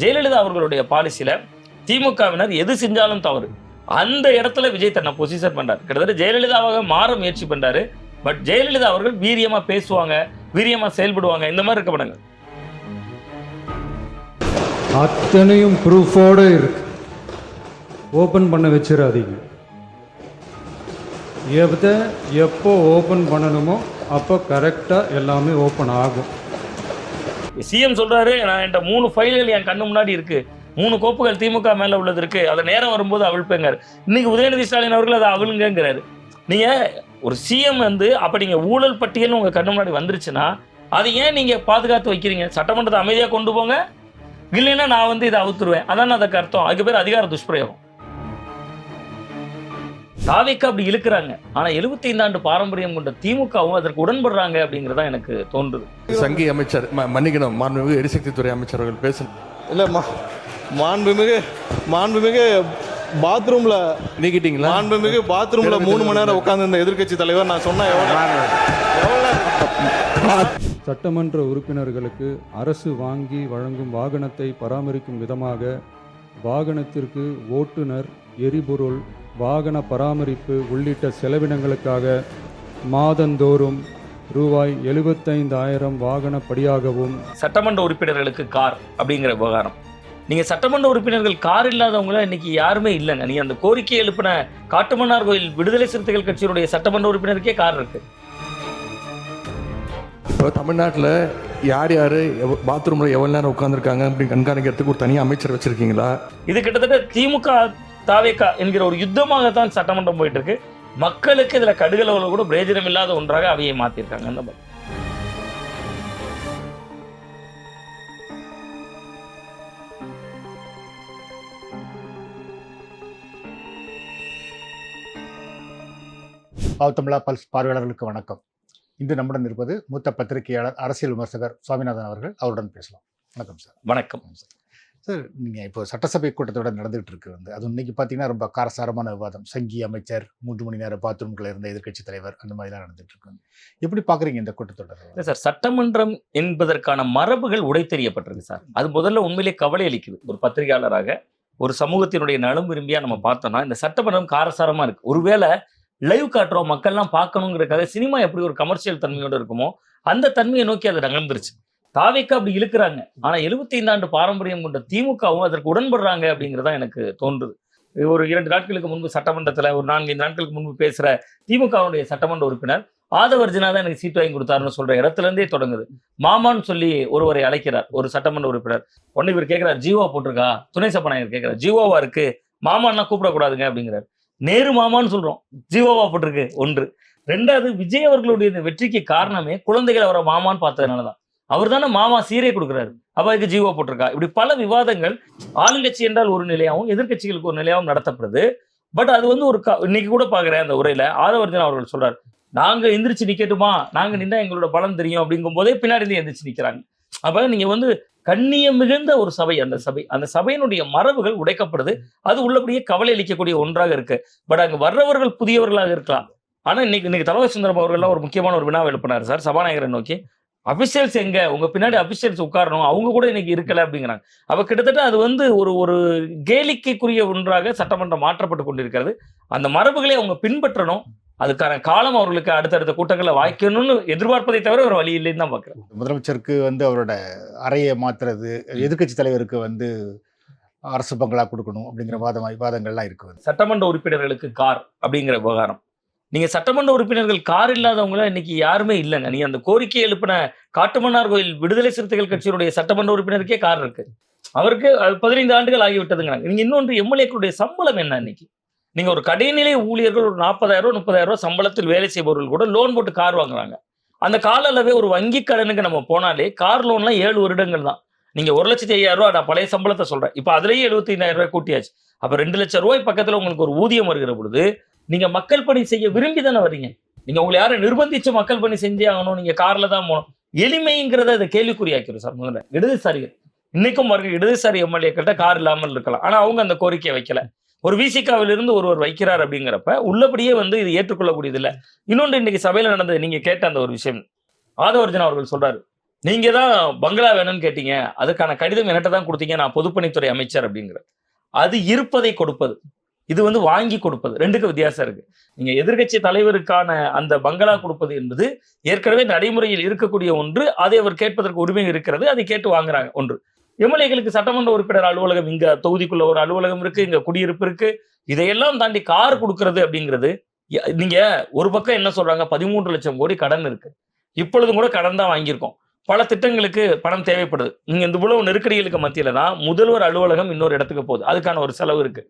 ஜெயலலிதா அவர்களுடைய பாலிசியில திமுகவினர் எது செஞ்சாலும் தவறு. அந்த இடத்துல விஜய் தன்னை பொசிஷன் பண்றாரு. கிட்டத்தட்ட ஜெயலலிதாவாக மாற முயற்சி பண்றாரு. பட் ஜெயலலிதா அவர்கள் வீரியமா பேசுவாங்க, வீரியமா செயல்படுவாங்க. இந்த மாதிரி இருக்க மாட்டாங்க. அத்தனையும் ப்ரூஃபோட இருக்கு. ஓப்பன் பண்ண வச்சிடாதீங்க. எப்போ ஓப்பன் பண்ணணுமோ அப்போ கரெக்டாக எல்லாமே ஓப்பன் ஆகும். சிஎம் சொல்றாரு, நான் என்கிட்ட 3 ஃபைல்கள் என் கண்ணு முன்னாடி இருக்கு, 3 கோப்புகள் திமுக மேல உள்ளது இருக்கு, அதை நேரம் வரும்போது அவிழ்ப்பேங்காரு. இன்னைக்கு உதயநிதி ஸ்டாலின் அவர்கள் அதை அவிழுங்கிறாரு. நீங்க ஒரு சிஎம் அப்ப நீங்க ஊழல் பட்டியல் உங்க கண்ணு முன்னாடி வந்துருச்சுன்னா அதை ஏன் நீங்க பாதுகாத்து வைக்கிறீங்க? சட்டமன்றத்தை அமைதியா கொண்டு போங்க, இல்லைன்னா நான் இதை அவுத்துருவேன். அதான் அதுக்கு அர்த்தம். அதுக்கு பேர் அதிகார துஷ்பிரயோகம். தாவேக்கா அப்படி இழுக்கிறாங்க. ஆனா 75 ஆண்டு பாரம்பரியம் கொண்ட திமுகவும் அதற்கு உடன்படுறாங்க அப்படிங்கறதா எனக்கு தோன்றுது. சங்கி அமைச்சர் மன்னிக்கணும், மாண்புமிகு எரிசக்தித்துறை அமைச்சர் அவர்கள் பேசணும். இல்ல மாண்புமிகு பாத்ரூம்ல நீக்கிட்டீங்களா? மாண்புமிகு பாத்ரூம்ல 3 மணி நேரம் உட்கார்ந்து இந்த எதிர்க்கட்சி தலைவர் நான் சொன்ன சட்டமன்ற உறுப்பினர்களுக்கு அரசு வாங்கி வழங்கும் வாகனத்தை பராமரிக்கும் விதமாக வாகனத்திற்கு ஓட்டுநர், எரிபொருள், வாகன பராமரிப்பு உள்ளிட்ட செலவினங்களுக்காக மாதந்தோறும் ரூபாய் 75,000 வாகன படியாகவும். சட்டமன்ற உறுப்பினர்களுக்கு கார் அப்படிங்கிற விவகாரம், நீங்க சட்டமன்ற உறுப்பினர்கள் கார் இல்லாதவங்கள இன்னைக்கு யாருமே இல்லைங்க. நீங்க அந்த கோரிக்கை எழுப்பின காட்டுமன்னார் கோயில் விடுதலை சிறுத்தைகள் கட்சியினுடைய சட்டமன்ற உறுப்பினருக்கே கார் இருக்கு. இப்போ தமிழ்நாட்டில் யார் பாத்ரூம்ல எவ்வளவு நேரம் உட்காந்துருக்காங்க அப்படின்னு கண்காணிக்கிறதுக்கு ஒரு தனியாக அமைச்சர் வச்சிருக்கீங்களா? இது கிட்டத்தட்ட திமுக தாவேக்கா என்கிற ஒரு யுத்தமாகத்தான் சட்டமன்றம் போயிட்டு இருக்கு. மக்களுக்கு இதுல கடுகளவுல கூட பிரயோஜனம் இல்லாத ஒன்றாக அவையை மாத்திருக்காங்க. அந்த மாதிரி தமிழா பல்ஸ் பார்வையாளர்களுக்கு வணக்கம். இன்று நம்முடன் இருப்பது மூத்த பத்திரிகையாளர், அரசியல் விமர்சகர் சுவாமிநாதன் அவர்கள். அவருடன் பேசலாம். வணக்கம் சார். வணக்கம் சார். நீங்கள் இப்போ சட்டசபை கூட்டத்தோட நடந்துகிட்டு இருக்கு அது இன்னைக்கு பார்த்தீங்கன்னா ரொம்ப காரசாரமான விவாதம். சங்கி அமைச்சர், 3 மணி நேரம் பாத்ரூம்குள்ள இருந்த எதிர்க்கட்சி தலைவர், அந்த மாதிரிலாம் நடந்துட்டு இருக்கு. எப்படி பார்க்குறீங்க இந்த கூட்டத்தொடர்? இல்லை சார், சட்டமன்றம் என்பதற்கான மரபுகள் உடைத்தெறியப்பட்டிருக்கு சார். அது முதல்ல உண்மையிலே கவலை அளிக்குது. ஒரு பத்திரிகையாளராக, ஒரு சமூகத்தினுடைய நலம் விரும்பியா நம்ம பார்த்தோம்னா இந்த சட்டமன்றம் காரசாரமா இருக்கு. ஒருவேளை லைவ் காட்டுறோம், மக்கள்லாம் பார்க்கணுங்கிறதுக்காக சினிமா எப்படி ஒரு கமர்ஷியல் தன்மையோடு இருக்குமோ அந்த தன்மையை நோக்கி அதை நகர்ந்துருச்சு. தாவேக்கா அப்படி இழுக்கிறாங்க. ஆனா 75 ஆண்டு பாரம்பரியம் கொண்ட திமுகவும் அதற்கு உடன்படுறாங்க அப்படிங்கிறதா எனக்கு தோன்றுது. ஒரு 2 நாட்களுக்கு முன்பு சட்டமன்றத்தில், ஒரு 4-5 நாட்களுக்கு முன்பு பேசுற திமுகவுடைய சட்டமன்ற உறுப்பினர் ஆதவர்ஜனா தான் எனக்கு சீட் வாங்கி கொடுத்தாருன்னு சொல்ற இடத்துல இருந்தே தொடங்குது. மாமான்னு சொல்லி ஒருவரை அழைக்கிறார் ஒரு சட்டமன்ற உறுப்பினர். உடனே இவர் கேட்கிறார், ஜீவா போட்டிருக்கா? துணை சபாநாயகர் கேட்கிறார், ஜீவாவா இருக்கு, மாமான்னா கூப்பிடக்கூடாதுங்க அப்படிங்கிறார். நேரு மாமான்னு சொல்றோம், ஜீவாவா போட்டிருக்கு. 1. 2வது, விஜய் அவர்களுடைய இந்த வெற்றிக்கு காரணமே குழந்தைகள் அவரை மாமான்னு பார்த்ததுனாலதான். அவர் தானே மாமா சீரே கொடுக்குறாரு, அப்ப அதுக்கு ஜீவா போட்டிருக்கா? இப்படி பல விவாதங்கள் ஆளுங்கட்சி என்றால் ஒரு நிலையாகவும் எதிர்கட்சிகளுக்கு ஒரு நிலையாகவும் நடத்தப்படுது. பட் அது ஒரு இன்னைக்கு கூட பாக்குறேன் அந்த உரையில ஆதவர்ஜன் அவர்கள் சொல்றாரு, நாங்க எந்திரிச்சு நிக்கட்டுமா, நாங்க நின்னா எங்களோட பலம் தெரியும் அப்படிங்கும் போதே பின்னாடி இருந்து எந்திரிச்சு நிக்கிறாங்க. அப்ப நீங்க கண்ணியம் மிகுந்த ஒரு சபை, அந்த சபையினுடைய மரபுகள் உடைக்கப்படுது. அது உள்ளபடியே கவலை அளிக்கக்கூடிய ஒன்றாக இருக்கு. பட் அங்க வர்றவர்கள் புதியவர்களாக இருக்கலாம். ஆனா இன்னைக்கு தலைவர் சுந்தரம் அவர்கள்லாம் ஒரு முக்கியமான ஒரு வினா எழுப்பினார் சார் சபாநாயகரை நோக்கி. அபிஷியல்ஸ் எங்க, உங்க பின்னாடி அபிஷியல்ஸ் உட்காரணும், அவங்க கூட இன்னைக்கு இருக்கல அப்படிங்கிறாங்க. அப்ப கிட்டத்தட்ட அது ஒரு கேளிக்கைக்குரிய ஒன்றாக சட்டமன்றம் மாற்றப்பட்டு கொண்டிருக்கிறது. அந்த மரபுகளை அவங்க பின்பற்றணும். அதுக்கான காலம் அவர்களுக்கு அடுத்தடுத்த கூட்டங்களை வாய்க்கணும்னு எதிர்பார்ப்பதை தவிர ஒரு வழி இல்லைன்னு தான் பார்க்கிறேன். முதலமைச்சருக்கு அவரோட அறையை மாத்துறது, எதிர்க்கட்சி தலைவருக்கு அரசு பங்களா கொடுக்கணும் அப்படிங்கிற விவாதங்கள்லாம் இருக்கு. சட்டமன்ற உறுப்பினர்களுக்கு கார் அப்படிங்கிற விவகாரம், நீங்க சட்டமன்ற உறுப்பினர்கள் கார் இல்லாதவங்கள இன்னைக்கு யாருமே இல்லைங்க. நீங்க அந்த கோரிக்கை எழுப்பின காட்டுமன்னார் கோயில் விடுதலை சிறுத்தைகள் கட்சியினுடைய சட்டமன்ற உறுப்பினருக்கே கார் இருக்கு. அவருக்கு 15 ஆண்டுகள் ஆகிவிட்டதுங்கிறாங்க. நீங்க இன்னொன்று, எம்எல்ஏக்களுடைய சம்பளம் என்ன? இன்னைக்கு நீங்க ஒரு கடைநிலை ஊழியர்கள் ஒரு 40,000 30,000 சம்பளத்தில் வேலை செய்பவர்கள் கூட லோன் போட்டு கார் வாங்குறாங்க. அந்த கால அளவே ஒரு வங்கி கடனுக்கு நம்ம போனாலே கார் லோன்லாம் 7 வருடங்கள் தான். நீங்க 1,05,000 நான் பழைய சம்பளத்தை சொல்றேன். இப்ப அதுலயே 75,000 கூட்டியாச்சு. அப்ப 2 லட்சம் ரூபாய் பக்கத்துல உங்களுக்கு ஒரு ஊதியம் வருகிற பொழுது நீங்க மக்கள் பணி செய்ய விரும்பி தானே வர்றீங்க. நீங்க உங்களை யாரும் நிர்பந்திச்சு மக்கள் பணி செஞ்சே ஆகணும், நீங்க கார்ல தான் போகணும், எளிமைங்கிறத அதை கேள்விக்குறியாக்கிறோம் சார். முதல்ல இடதுசாரிகள் இன்னைக்கும் வருகிற இடதுசாரி எம்எல்ஏக்கிட்ட கார் இல்லாமல் இருக்கலாம். ஆனா அவங்க அந்த கோரிக்கையை வைக்கல. ஒரு விசிகாவிலிருந்து ஒருவர் வைக்கிறார் அப்படிங்கிறப்ப உள்ளபடியே இது ஏற்றுக்கொள்ளக்கூடியது இல்லை. இன்னொன்று, இன்னைக்கு சபையில நடந்தது நீங்க கேட்ட அந்த ஒரு விஷயம், ஆதவர்ஜன் அவர்கள் சொல்றாரு, நீங்க தான் பங்களா வேணும்னு கேட்டீங்க, அதுக்கான கடிதம் என்கிட்ட தான் கொடுத்தீங்க, நான் பொதுப்பணித்துறை அமைச்சர் அப்படிங்கிற. அது இருப்பதை கொடுப்பது, இது வந்து வாங்கி கொடுப்பது, ரெண்டுக்கும் வித்தியாசம் இருக்கு. நீங்க எதிர்க்கட்சி தலைவருக்கான அந்த பங்களா கொடுப்பது என்பது ஏற்கனவே நடைமுறையில் இருக்கக்கூடிய ஒன்று. அதை அவர் கேட்பதற்கு உரிமை இருக்கிறது, அதை கேட்டு வாங்குறாங்க ஒன்று. எம்எல்ஏக்களுக்கு சட்டமன்ற உறுப்பினர் அலுவலகம், இங்க தொகுதிக்குள்ள ஒரு அலுவலகம் இருக்கு, இங்க குடியிருப்பு இருக்கு, இதையெல்லாம் தாண்டி கார் கொடுக்கிறது அப்படிங்கிறது, நீங்க ஒரு பக்கம் என்ன சொல்றாங்க, 13 லட்சம் கோடி கடன் இருக்கு, இப்பொழுதும் கூட கடன் தான் வாங்கியிருக்கோம், பல திட்டங்களுக்கு பணம் தேவைப்படுது. நீங்க இந்த இவ்வளவு நெருக்கடிகளுக்கு மத்தியில தான் முதல்வர் அலுவலகம் இன்னொரு இடத்துக்கு போகுது, அதுக்கான ஒரு செலவு இருக்கு.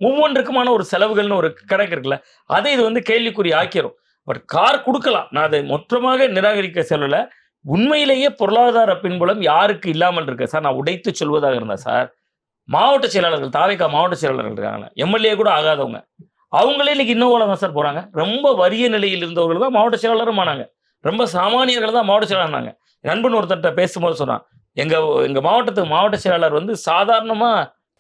ஒவ்வொன்றுக்குமான ஒரு செலவுகள்னு ஒரு கணக்கு இருக்குல்ல, அதை இது வந்து கேள்விக்குறி ஆக்கிரும். பட் கார் கொடுக்கலாம், நான் அதை மொத்தமாக நிராகரிக்க சொல்லல. உண்மையிலேயே பொருளாதார பின்புலம் யாருக்கு இல்லாமல் இருக்கு சார்? நான் உடைத்து சொல்வதாக இருந்தா சார், மாவட்ட செயலாளர்கள், தாவேகா மாவட்ட செயலாளர்கள் இருக்காங்க, எம்எல்ஏ கூட ஆகாதவங்க, அவங்களே இன்னைக்கு இன்னோவால தான் சார் போறாங்க. ரொம்ப வறிய நிலையில் இருந்தவர்கள் தான் மாவட்ட செயலாளரும் ஆனாங்க, ரொம்ப சாமானியர்கள் தான் மாவட்ட செயலாளர் ஆனாங்க. நண்பன் ஒருத்தர்கிட்ட பேசும்போது சொன்னான், எங்க மாவட்டத்துக்கு மாவட்ட செயலாளர் வந்து சாதாரணமா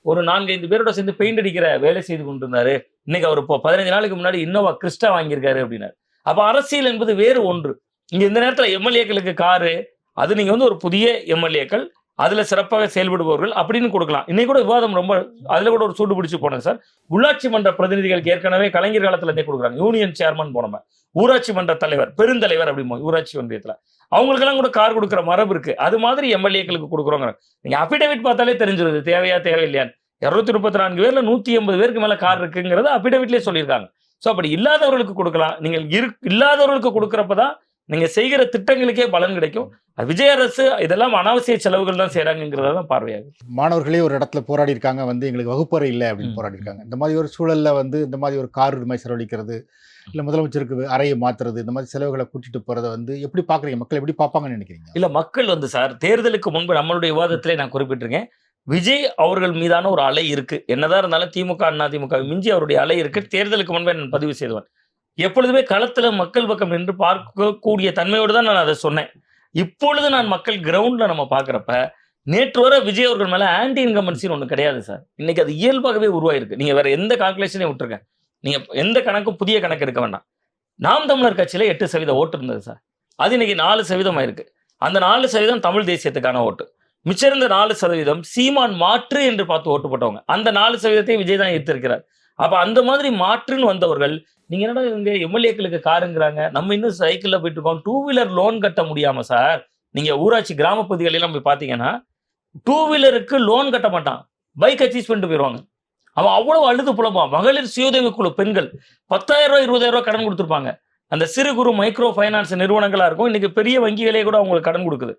ஒரு 4-5 பேரோட சேர்ந்து பெயிண்ட் அடிக்கிற வேலை செய்து கொண்டிருந்தாரு, இன்னைக்கு அவர் இப்போ 15 நாளுக்கு முன்னாடி இன்னோவா கிறிஸ்டா வாங்கியிருக்காரு அப்படின்னாரு. அப்ப அரசியல் என்பது வேறு ஒன்று. இங்க இந்த நேரத்தில் எம்எல்ஏக்களுக்கு காரு, அது நீங்க வந்து ஒரு புதிய எம்எல்ஏக்கள், அதுல சிறப்பாக செயல்படுபவர்கள் அப்படின்னு கொடுக்கலாம். இன்னைக்கு கூட விவாதம் ரொம்ப, அதுல கூட ஒரு சூடு பிடிச்சு போனேன் சார். உள்ளாட்சி மன்ற பிரதிநிதிகளுக்கு ஏற்கனவே கலைஞர் காலத்துல இருந்தே கொடுக்குறாங்க, யூனியன் சேர்மன் போனோம், ஊராட்சி மன்ற தலைவர், பெருந்தலைவர் அப்படிமோ ஊராட்சி ஒன்றியத்துல, அவங்களுக்கெல்லாம் கூட கார் கொடுக்குற மரபு இருக்கு. அது மாதிரி எம்எல்ஏக்களுக்கு கொடுக்குறோங்க. நீங்க அபிடேவிட் பார்த்தாலே தெரிஞ்சிருது தேவையா தேவையில்லையான்னு. 234 பேர்ல 180 பேருக்கு மேல கார் இருக்குங்கிறது அபிடேவிட்லேயே சொல்லியிருக்காங்க. ஸோ அப்படி இல்லாதவர்களுக்கு கொடுக்கலாம். நீங்கள் இல்லாதவர்களுக்கு கொடுக்குறப்பதான் நீங்க செய்கிற திட்டங்களுக்கே பலன் கிடைக்கும். விஜய் அரசு இதெல்லாம் அனாவசிய செலவுகள் தான் செய்யறாங்கிறத தான் பார்வையாகும். மாணவர்களே ஒரு இடத்துல போராடி இருக்காங்க, வந்து எங்களுக்கு வகுப்பறை இல்லை அப்படின்னு போராடி இருக்காங்க. இந்த மாதிரி ஒரு சூழல்ல வந்து இந்த மாதிரி ஒரு கார் மாதிரி செலவழிக்கிறது, இல்ல முதலமைச்சருக்கு அறையை மாத்துறது, இந்த மாதிரி செலவுகளை கூட்டிட்டு போறதை வந்து எப்படி பாக்குறீங்க? மக்கள் எப்படி பார்ப்பாங்கன்னு நினைக்கிறீங்க? இல்ல, மக்கள் வந்து சார், தேர்தலுக்கு முன்பு நம்மளுடைய விவாதத்திலே நான் குறிப்பிட்டிருக்கேன், விஜய் அவர்கள் மீதான ஒரு அலை இருக்கு. என்னதான் இருந்தாலும் திமுக அதிமுக மிஞ்சி அவருடைய அலை இருக்கு. தேர்தலுக்கு முன்பே நான் பதிவு செய்தவன். எப்பொழுதுமே களத்துல மக்கள் பக்கம் நின்று பார்க்கக்கூடிய தன்மையோடு தான் நான் அதை சொன்னேன். இப்பொழுது நான் மக்கள் கிரவுண்ட்ல நம்ம பாக்குறப்ப, நேற்று வரை விஜய் அவர்கள் மேல ஆன்டி இன்கம்பன்சின்னு ஒண்ணு கிடையாது சார். இன்னைக்கு அது இயல்பாகவே உருவாயிருக்கு. நீங்க வேற எந்த கால்குலேஷனையும் விட்டுருங்க, நீங்க எந்த கணக்கும் புதிய கணக்கு எடுக்க வேண்டாம். நாம் தமிழர் கட்சியில 8% ஓட்டு இருந்தது சார், அது இன்னைக்கு 4% ஆயிருக்கு. அந்த 4% தமிழ் தேசியத்துக்கான ஓட்டு, மிச்சம் இருந்த 4% சீமான் மாற்று என்று பார்த்து ஓட்டு போட்டவங்க. அந்த 4% விஜய் தான் ஈர்த்திருக்கிறார். அப்ப அந்த மாதிரி மாற்றுன்னு வந்தவர்கள், நீங்க என்னடா இங்க எம்எல்ஏக்களுக்கு காருங்கிறாங்க, நம்ம இன்னும் சைக்கிள்ல போயிட்டு இருக்கோம். 2 வீலர் லோன் கட்ட முடியாம சார், நீங்க ஊராட்சி கிராம பகுதிகளெல்லாம் போய் பாத்தீங்கன்னா 2 வீலருக்கு லோன் கட்ட மாட்டான், பைக் அச்சீவ் பண்ணிட்டு போயிடுவாங்க. அவன் அவ்வளவு அழுது புலம்பான். மகளிர் சுயஉதவி குழு பெண்கள் 10,000 ரூபாய் 20,000 ரூபாய் கடன் கொடுத்துருப்பாங்க. அந்த சிறு குறு மைக்ரோ ஃபைனான்ஸ் நிறுவனங்களா இருக்கும், இன்னைக்கு பெரிய வங்கிகளே கூட அவங்களுக்கு கடன் கொடுக்குது.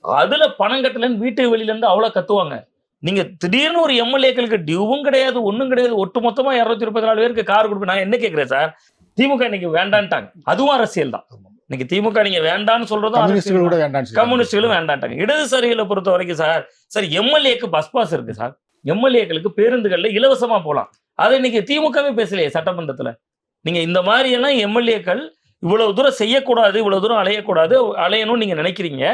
அதுல பணம் கட்டலன்னு வீட்டு வெளியில இருந்து அவ்வளவு கத்துவாங்க. நீங்க திடீர்னு ஒரு எம்எல்ஏக்களுக்கு டியூவும் கிடையாது, ஒண்ணும் கிடையாது, ஒட்டு மொத்தமா 234 பேருக்கு கார் கொடுப்பேன். நான் என்ன கேட்கிறேன் சார், திமுக இன்னைக்கு வேண்டான்ட்டாங்க, அதுவும் அரசியல் தான். இன்னைக்கு திமுக நீங்க வேண்டான்னு சொல்றதும் கம்யூனிஸ்டுகளும் வேண்டான்ட்டாங்க. இடதுசாரிகளை பொறுத்த வரைக்கும் சார் எம்எல்ஏக்கு பஸ் பாஸ் இருக்கு சார், எம்எல்ஏக்களுக்கு பேருந்துகள்ல இலவசமா போலாம். அதை இன்னைக்கு திமுகவே பேசலையே சட்டமன்றத்துல. நீங்க இந்த மாதிரி எல்லாம் எம்எல்ஏக்கள் இவ்வளவு தூரம் செய்யக்கூடாது, இவ்வளவு தூரம் அலையணும்னு நீங்க நினைக்கிறீங்க.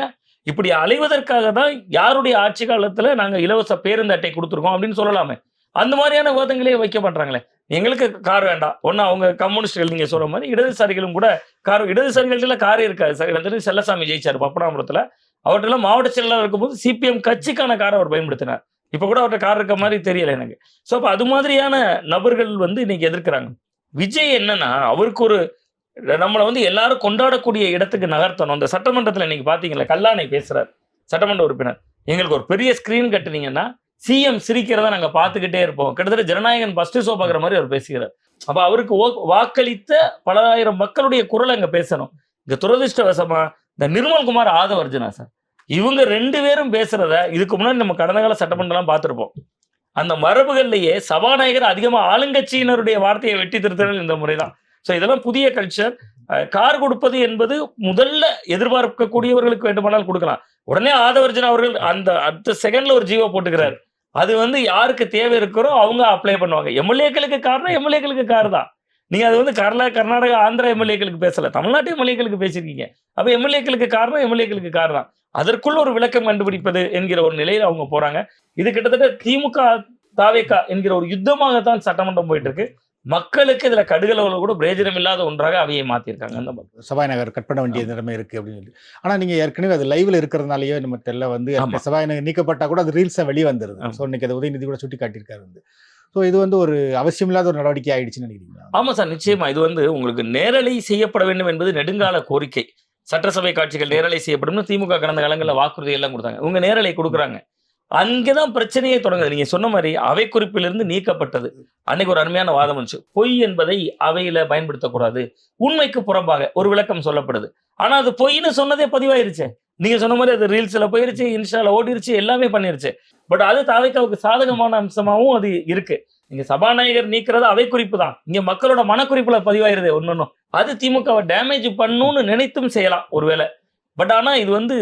இப்படி அலைவதற்காக தான் யாருடைய ஆட்சி காலத்துல நாங்க இலவச பேருந்து அட்டை கொடுத்துருக்கோம் அப்படின்னு சொல்லலாமே. அந்த மாதிரியான விவாதங்களே வைக்க மாட்டாங்களே. எங்களுக்கு கார் வேண்டாம், ஒன்னு அவங்க கம்யூனிஸ்டுகள் நீங்க சொல்ற மாதிரி, இடதுசாரிகளும் கூட கார், இடதுசாரிகள்ல காரே இருக்காது சார். செல்லசாமி ஜெயிச்சார் பப்பனாபுரத்துல, அவர்கிட்ட மாவட்ட செயலாளர் இருக்கும்போது சிபிஎம் கட்சிக்கான காரை அவர் பயன்படுத்தினார். இப்ப கூட அவர்கிட்ட கார் இருக்க மாதிரி தெரியல எனக்கு. ஸோ அப்ப அது மாதிரியான நபர்கள் வந்து இன்னைக்கு எதிர்க்கிறாங்க. விஜய் என்னன்னா, அவருக்கு ஒரு நம்மளை வந்து எல்லாரும் கொண்டாடக்கூடிய இடத்துக்கு நகர்த்தணும். அந்த சட்டமன்றத்தில் இன்னைக்கு பாத்தீங்களா, கல்லானை பேசுறாரு சட்டமன்ற உறுப்பினர், எங்களுக்கு ஒரு பெரிய ஸ்கிரீன் கட்டுனீங்கன்னா சிஎம் சிரிக்கிறத நாங்க பார்த்துக்கிட்டே இருப்போம். கிட்டத்தட்ட ஜனநாயகன் ஃபர்ஸ்ட் ஷோ பாக்குற மாதிரி அவர் பேசுகிறார். அப்ப அவருக்கு வாக்களித்த பல ஆயிரம் மக்களுடைய குரல் அங்க பேசணும். இங்க துரதிருஷ்டவசமா இந்த நிர்மல்குமார் ஆதவர்ஜுனா சார், இவங்க 2 பேரும் பேசுறத இதுக்கு முன்னாடி நம்ம கடந்த கால சட்டமன்றம் பார்த்திருப்போம். அந்த மரபுகள்லயே சபாநாயகர் அதிகமா ஆளுங்கட்சியினருடைய வார்த்தையை வெட்டி திருத்தல் இந்த முறைதான். ஸோ இதெல்லாம் புதிய கல்ச்சர். கார் கொடுப்பது என்பது முதல்ல எதிர்பார்க்கக்கூடியவர்களுக்கு வேண்டுமானால் கொடுக்கலாம். உடனே ஆதவர்ஜுனா அவர்கள் அந்த அடுத்த செகண்ட்ல ஒரு ஜீவோ போட்டுக்கிறார். அது வந்து யாருக்கு தேவை இருக்கிறோ அவங்க அப்ளை பண்ணுவாங்க. எம்எல்ஏக்களுக்கு கார்னா எம்எல்ஏக்களுக்கு கார் தான். நீங்க அது வந்து கர்நாடகா ஆந்திரா எம்எல்ஏக்களுக்கு பேசல, தமிழ்நாட்டு எம்எல்ஏக்களுக்கு பேசியிருக்கீங்க. அப்ப எம்எல்ஏக்களுக்கு கார்னா எம்எல்ஏக்களுக்கு கார் தான். அதற்குள்ள ஒரு விளக்கம் கண்டுபிடிப்பது என்கிற ஒரு நிலையில அவங்க போறாங்க. இது கிட்டத்தட்ட திமுக தாவேகா என்கிற ஒரு யுத்தமாகத்தான் சட்டமன்றம் போயிட்டு இருக்கு. மக்களுக்கு இதுல கடுகளவுல கூட பிரயோஜனம் இல்லாத ஒன்றாக அவையை மாத்திருக்காங்க. அந்த மாதிரி. சபாநாயகர் கட் பண்ண வேண்டிய நிலைமை இருக்கு அப்படின்னு சொல்லி. ஆனா நீங்க ஏற்கனவே அது லைவ்ல இருக்கிறதுனாலயோ நம்ம தெரியல வந்து ஆமா. சபாநாயகர் நீக்கப்பட்டா கூட அது ரீல்ஸா வெளியே வந்துருது. ஆமா. ஸோ இன்னைக்கு அதை உதயநிதி கூட சுட்டி காட்டியிருக்காரு வந்து. ஸோ இது வந்து ஒரு அவசியமில்லாத ஒரு நடவடிக்கை ஆயிடுச்சுன்னு நினைக்கிறீங்களா? ஆமா சார், நிச்சயமா. இது வந்து உங்களுக்கு நேரலை செய்யப்பட வேண்டும் என்பது நெடுங்கால கோரிக்கை. சட்டசபை காட்சிகள் நேரலை செய்யப்படும்னு திமுக கடந்த காலங்களில் வாக்குறுதி எல்லாம் கொடுத்தாங்க. உங்க நேரலை கொடுக்குறாங்க. அங்கதான் பிரச்சனையே தொடங்குது. நீங்க சொன்ன மாதிரி அவை குறிப்பிலிருந்து நீக்கப்பட்டது. அன்னைக்கு ஒரு அருமையான வாதம் வந்துச்சு. பொய் என்பதை அவையில பயன்படுத்தக்கூடாது. உண்மைக்கு புறம்பாக ஒரு விளக்கம் சொல்லப்படுது. ஆனா அது பொய்ன்னு சொன்னதே பதிவாயிருச்சு. நீங்க சொன்ன மாதிரி அது ரீல்ஸ்ல போயிருச்சு, இன்ஸ்டால ஓடிருச்சு, எல்லாமே பண்ணிருச்சு. பட் அது தாவேக்காவுக்கு சாதகமான அம்சமாவும் அது இருக்கு. நீங்க சபாநாயகர் நீக்கிறது அவை குறிப்பு தான். இங்க மக்களோட மனக்குறிப்புல பதிவாயிருது ஒன்னொன்னும். அது திமுகவை டேமேஜ் பண்ணணும்னு நினைத்தும் செய்யலாம் ஒருவேளை. பட் ஆனா இது வந்து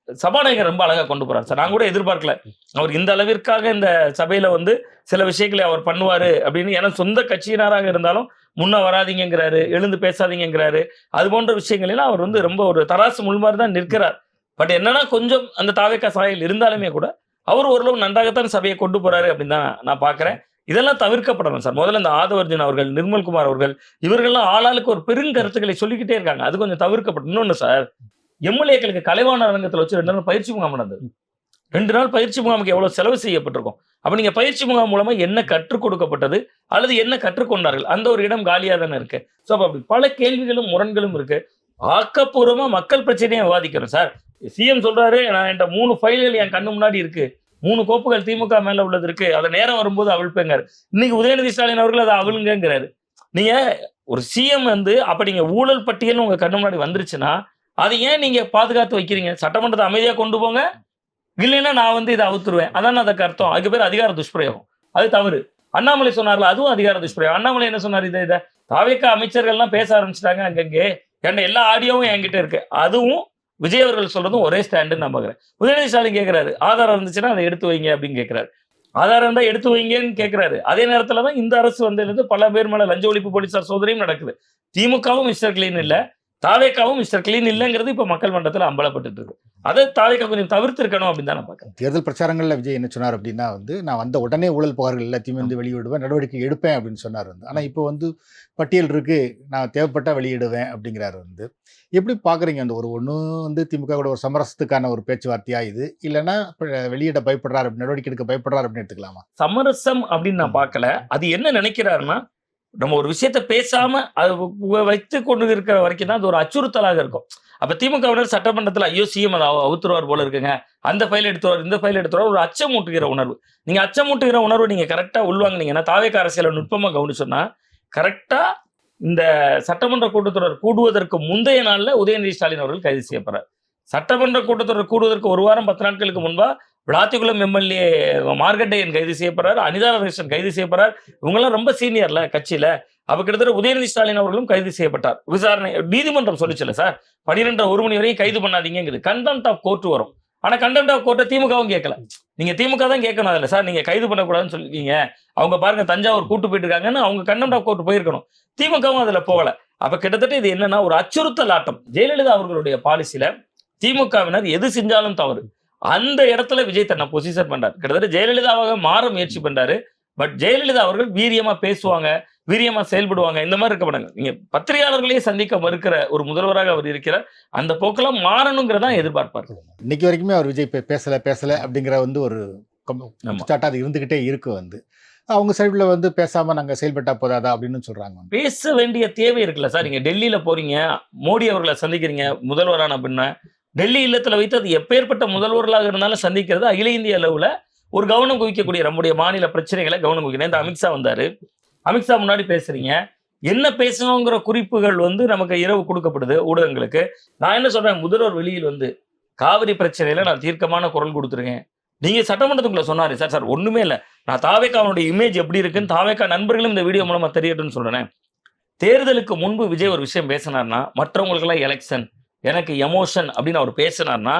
சபாநாயகர் ரொம்ப அழகா கொண்டு போறாரு சார். நான் கூட எதிர்பார்க்கல அவர் இந்த அளவிற்காக இந்த சபையில வந்து சில விஷயங்களை அவர் பண்ணுவாரு அப்படின்னு. ஏன்னா சொந்த கட்சியினராக இருந்தாலும் முன்ன வராதிங்கிறாரு, எழுந்து பேசாதீங்கிறாரு. அது போன்ற விஷயங்களெல்லாம் அவர் வந்து ரொம்ப ஒரு தராசு முள் மாதிரி தான் நிற்கிறார். பட் என்னன்னா கொஞ்சம் அந்த தாவேக்கா சாயல் இருந்தாலுமே கூட அவர் ஓரளவு நன்றாகத்தான் சபையை கொண்டு போறாரு அப்படின்னு தான் நான் பாக்குறேன். இதெல்லாம் தவிர்க்கப்படணும் சார். முதல்ல இந்த ஆதவர்ஜன் அவர்கள், நிர்மல்குமார் அவர்கள், இவர்கள்லாம் ஆளாளுக்கு ஒரு பெருங்கருத்துக்களை சொல்லிக்கிட்டே இருக்காங்க. அது கொஞ்சம் தவிர்க்கப்படும். இன்னொன்னு சார், எம்எல்ஏக்களுக்கு கலைவாணர் அரங்கத்தில் வச்சு 2 நாள் பயிற்சி முகாம் நடந்தது. 2 நாள் பயிற்சி முகாமுக்கு எவ்வளவு செலவு செய்யப்பட்டிருக்கும். அப்ப நீங்க பயிற்சி முகாம் மூலமா என்ன கற்றுக் கொடுக்கப்பட்டது அல்லது என்ன கற்றுக்கொண்டார்கள், அந்த ஒரு இடம் காலியா தானே இருக்கு. ஸோ அப்படி பல கேள்விகளும் முரண்களும் இருக்கு. ஆக்கப்பூர்வமா மக்கள் பிரச்சனையை விவாதிக்கிறோம் சார். சிஎம் சொல்றாரு, நான் என்கிட்ட 3 ஃபைல்கள் என் கண்ணு முன்னாடி இருக்கு, 3 கோப்புகள் திமுக மேல உள்ளது இருக்கு, அதை நேரம் வரும்போது அவிழ்ப்பேங்காரு. இன்னைக்கு உதயநிதி ஸ்டாலின் அவர்கள் அதை அவிழுங்கிறாரு. நீங்க ஒரு சிஎம் வந்து அப்ப நீங்க ஊழல் பட்டியல் உங்க கண்ணு முன்னாடி வந்துருச்சுன்னா அதை ஏன் நீங்க பாதுகாத்து வைக்கிறீங்க? சட்டமன்றத்தை அமைதியா கொண்டு போங்க, இல்லைன்னா நான் வந்து இதை அவுத்துருவேன். அதான் அதுக்கு அர்த்தம். அதுக்கு பேர் அதிகார துஷ்பிரயோகம். அது தவறு. அண்ணாமலை சொன்னார்ல, அதுவும் அதிகார துஷ்பிரயோகம். அண்ணாமலை என்ன சொன்னார்? இதை தாவேக்கா அமைச்சர்கள்லாம் பேச ஆரம்பிச்சிட்டாங்க அங்கங்கே, ஏன்னா எல்லா ஆடியோவும் என்கிட்ட இருக்கு. அதுவும் விஜய் அவர்கள் சொல்றதும் ஒரே ஸ்டாண்டுன்னு நான் பாக்குறேன். உதயநிதி ஸ்டாலின் கேட்கிறாரு, ஆதாரம் இருந்துச்சுன்னா அதை எடுத்து வைங்க அப்படின்னு கேட்கிறாரு. ஆதாரம் தான் எடுத்து வைங்கன்னு கேட்கிறாரு. அதே நேரத்துல தான் இந்த அரசு வந்ததுலேருந்து பல பேர் மேல லஞ்ச ஒழிப்பு போலீசார் சோதனையும் நடக்குது. திமுகவும் மிஸ்டர் கிளீன் இல்ல, தாவேக்காவும் மிஸ்டர் கிளீன் இல்லைங்கிறது இப்ப மக்கள் மன்றத்தில் அம்பலப்பட்டு இருக்கு. அதை தாவேக்கா கொஞ்சம் தவிர்த்து இருக்கணும் அப்படின்னு தான் நான் பார்க்கிறேன். தேர்தல் பிரச்சாரங்கள்ல விஜய் என்ன சொன்னார் அப்படின்னா வந்து, நான் வந்த உடனே ஊழல் புகார்கள் எல்லாத்தையுமே வந்து வெளியிடுவேன், நடவடிக்கை எடுப்பேன் அப்படின்னு சொன்னார் வந்து. ஆனா இப்போ வந்து பட்டியல் இருக்கு, நான் தேவைப்பட்டா வெளியிடுவேன் அப்படிங்கிறாரு வந்து. எப்படி பாக்குறீங்க? அந்த ஒரு ஒண்ணு வந்து திமுக கூட ஒரு சமரசத்துக்கான ஒரு பேச்சுவார்த்தையா இது, இல்லைன்னா வெளியிட பயப்படுறாரு, நடவடிக்கை எடுக்க பயப்படுறாரு அப்படின்னு எடுத்துக்கலாமா? சமரசம் அப்படின்னு நான் பார்க்கல. அது என்ன நினைக்கிறாருன்னா, நம்ம ஒரு விஷயத்த பேசாம அது வைத்து கொண்டு இருக்கிற வரைக்கும் தான் அது ஒரு அச்சுறுத்தலாக இருக்கும். அப்ப திமுகவினர் சட்டமன்றத்தில் ஐயோ சிஎம் அதை அவுத்துருவார் போல இருக்குங்க, அந்த ஃபைல் எடுத்துருவார், இந்த ஃபைல் எடுத்துருவார், ஒரு அச்சமூட்டுகிற உணர்வு. நீங்க அச்சமூட்டுகிற உணர்வு நீங்க கரெக்டா உள்வாங்கினீங்கன்னா, தாவேக்கா அரசியலை நுட்பமா கவனிச்சோன்னா கரெக்டா இந்த சட்டமன்ற கூட்டத்தொடர் கூடுவதற்கு முந்தைய நாள்ல உதயநிதி ஸ்டாலின் அவர்கள் கைது செய்யப்படுறார். சட்டமன்ற கூட்டத்தொடர் கூடுவதற்கு 1 வாரம் 10 நாட்களுக்கு முன்பா விளாத்திக்குளம் எம்எல்ஏ மார்கண்டையன் கைது செய்யப்படுறார், அனிதா ராதாகிருஷ்ணன் கைது செய்யப்படுறார். இவங்கெல்லாம் ரொம்ப சீனியர்ல கட்சியில. அப்ப கிட்டத்தட்ட உதயநிதி ஸ்டாலின் அவர்களும் கைது செய்யப்பட்டார். விசாரணை நீதிமன்றம் சொல்லிச்சுல சார், 12:30 மணி வரையும் கைது பண்ணாதீங்கிறது. கண்டெம்ட் ஆஃப் கோர்ட் வரும். ஆனா கண்டெம்ட் ஆஃப் கோர்ட்டை திமுகவும் கேட்கல. நீங்க திமுக தான் கேட்கணும். அதில் சார் நீங்க கைது பண்ணக்கூடாதுன்னு சொல்லிருக்கீங்க, அவங்க பாருங்க தஞ்சாவூர் கூட்டு போயிட்டு இருக்காங்கன்னு அவங்க கண்டெம்ட் ஆஃப் கோர்ட் போயிருக்கணும். திமுகவும் அதுல போகல. அப்ப கிட்டத்தட்ட இது என்னன்னா ஒரு அச்சுறுத்தல் ஆட்டம். ஜெயலலிதா அவர்களுடைய பாலிசியில திமுகவினர் எது செஞ்சாலும் தவறு, அந்த இடத்துல விஜய் தன்னை பொசிஷன் பண்றாரு. கிட்டத்தட்ட ஜெயலலிதாவாக மாற முயற்சி பண்றாரு. பட் ஜெயலலிதா அவர்கள் வீரியமா பேசுவாங்க, வீரியமா செயல்படுவாங்க, இந்த மாதிரி இருக்க மாட்டாங்க. நீங்க பத்திரிகையாளர்களையே சந்திக்க மறுக்கிற ஒரு முதல்வராக அவர் இருக்கிறார். அந்த போக்கெல்லாம் மாறணுங்கிறதா எதிர்பார்ப்பார். இன்னைக்கு வரைக்குமே அவர் விஜய் பேசல அப்படிங்கிற வந்து ஒரு குற்றச்சாட்டு அது இருந்துகிட்டே இருக்கு வந்து. அவங்க சைடுல வந்து பேசாம நாங்க செயல்பட்டா போதாதா அப்படின்னு சொல்றாங்க. பேச வேண்டிய தேவை இருக்குல்ல சார். நீங்க டெல்லியில போறீங்க, மோடி அவர்களை சந்திக்கிறீங்க முதல்வரான அப்படின்னா, டெல்லி இல்லத்துல வைத்து அது எப்பேற்பட்ட முதல்வர்களாக இருந்தாலும் சந்திக்கிறது அகில இந்திய அளவுல ஒரு கவனம் குவிக்கக்கூடிய நம்முடைய மாநில பிரச்சனைகளை கவனம் குவிக்கணும். இந்த அமித்ஷா வந்தாரு, அமித்ஷா முன்னாடி பேசுறீங்க, என்ன பேசணுங்கிற குறிப்புகள் வந்து நமக்கு இரவு கொடுக்கப்படுது ஊடகங்களுக்கு. நான் என்ன சொல்றேன், முதல்வர் வெளியில் வந்து காவிரி பிரச்சனையில நான் தீர்க்கமான குரல் கொடுத்துருக்கேன். நீங்க சட்டமன்றத்துக்குள்ள சொன்னாரு சார். சார் ஒண்ணுமே இல்லை, நான் தாவேக்கா அவனுடைய இமேஜ் எப்படி இருக்குன்னு தாவேக்கா நண்பர்களும் இந்த வீடியோ மூலமா தெரியட்டும்னு சொல்றேன். தேர்தலுக்கு முன்பு விஜய் ஒரு விஷயம் பேசினார்னா, மற்றவங்களுக்கெல்லாம் எலெக்ஷன், எனக்கு எமோஷன் அப்படின்னு அவர் பேசினார்னா,